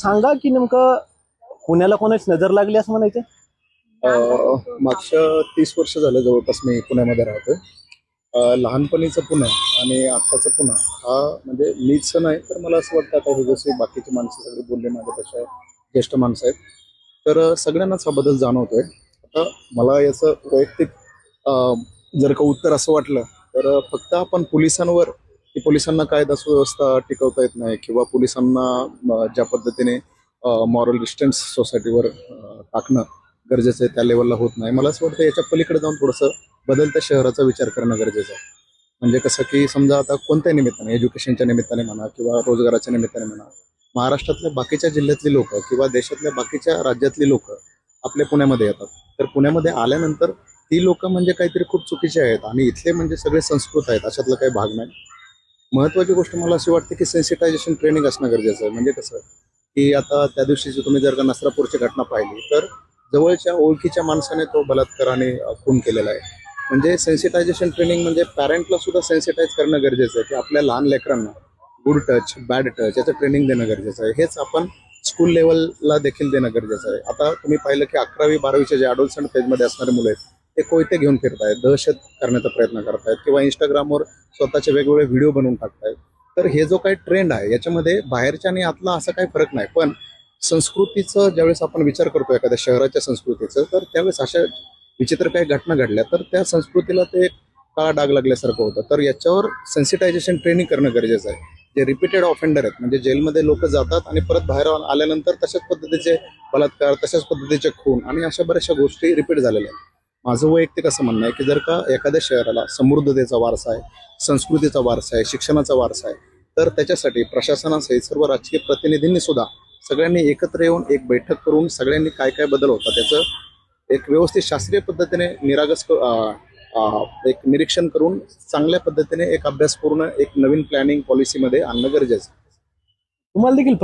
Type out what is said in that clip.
सांगा की नेमकं पुण्याला कोणाची नजर लागली असं म्हणायचं? मागच्या 30 वर्ष झालं जवळपास मी पुण्यामध्ये राहतोय. लहानपणीचं पुणे आणि आत्ताचं पुणे हा म्हणजे मीच नाही तर मला असं वाटतं आता हे जसे बाकीची माणसं सगळे बोलले माझ्यापेक्षा ज्येष्ठ माणसं आहेत तर सगळ्यांनाच हा बदल जाणवतोय. आता मला याचं वैयक्तिक जर का उत्तर असं वाटलं तर फक्त आपण पोलिसांवर की पोलिसांना कायदा सुव्यवस्था टिकवता येत नाही किंवा पोलिसांना ज्या पद्धतीने मॉरल डिस्टन्स सोसायटीवर टाकणं गरजेचं आहे त्या लेवलला होत नाही. मला असं वाटतं याच्या पलीकडे जाऊन थोडंसं बदलत्या शहराचा विचार करणं गरजेचं आहे. म्हणजे कसं की समजा आता कोणत्याही निमित्ताने एज्युकेशनच्या निमित्ताने म्हणा किंवा रोजगाराच्या निमित्ताने म्हणा महाराष्ट्रातल्या बाकीच्या जिल्ह्यातली लोक किंवा देशातल्या बाकीच्या राज्यातली लोक आपल्या पुण्यामध्ये येतात. तर पुण्यामध्ये आल्यानंतर ती लोक म्हणजे काहीतरी खूप चुकीचे आहेत आणि इथले म्हणजे सगळे संस्कृत आहेत अशातला काही भाग नाही. महत्वाची गोष्ट मला अशी वाटते की सेन्सिटायझेशन ट्रेनिंग असणं गरजेचं आहे. म्हणजे कसं की आता त्या दिवशीची तुम्ही जर का नसरापूरची घटना पाहिली तर जवळच्या ओळखीच्या माणसाने तो बलात्काराने खून केलेला आहे. म्हणजे सेन्सिटायझेशन ट्रेनिंग म्हणजे पॅरेंटला सुद्धा सेन्सिटाईज करणं गरजेचं आहे की आपल्या लहान लेकरांना गुड टच बॅड टच याचं ट्रेनिंग देणं गरजेचं आहे. हेच आपण स्कूल लेवलला देखील देणं गरजेचं आहे. आता तुम्ही पाहिलं की 11वी-12वीचे जे अडोलसंट फेजमध्ये असणारे मुलं आहेत ते कोयते घेऊन फिरतायत, दहशत करण्याचा प्रयत्न करतायत किंवा इंस्टाग्रामवर स्वतःचे वेगवेगळे व्हिडिओ बनवून टाकतायत. तर हे जो काही ट्रेंड आहे याच्यामध्ये बाहेरच्या आणि आतला असा काही फरक नाही. पण संस्कृतीचं ज्यावेळेस आपण विचार करतो एखाद्या शहराच्या संस्कृतीचं तर त्यावेळेस अशा विचित्र काही घटना घडल्या तर त्या संस्कृतीला ते काळा डाग लागल्यासारखं होतं. तर याच्यावर सेन्सिटायझेशन ट्रेनिंग करणं गरजेचं आहे. जे रिपीटेड ऑफेंडर आहेत म्हणजे जेलमध्ये लोक जातात आणि परत बाहेर आल्यानंतर तशाच पद्धतीचे बलात्कार तशाच पद्धतीचे खून आणि अशा बऱ्याचशा गोष्टी रिपीट झालेल्या आहेत. माझं वैयक्तिक असं म्हणणं आहे की जर का एखाद्या शहराला समृद्धतेचा वारसा आहे, संस्कृतीचा वारसा आहे, शिक्षणाचा वारसा आहे तर त्याच्यासाठी प्रशासनासहित सर्व राजकीय प्रतिनिधींनी सुद्धा सगळ्यांनी एकत्र येऊन एक बैठक करून सगळ्यांनी काय काय बदल होता त्याचं एक व्यवस्थित शास्त्रीय पद्धतीने एक निरीक्षण करून चांगल्या पद्धतीने एक अभ्यासपूर्ण एक नवीन प्लॅनिंग पॉलिसीमध्ये आणणं गरजेचं आहे. तुम्हाला देखील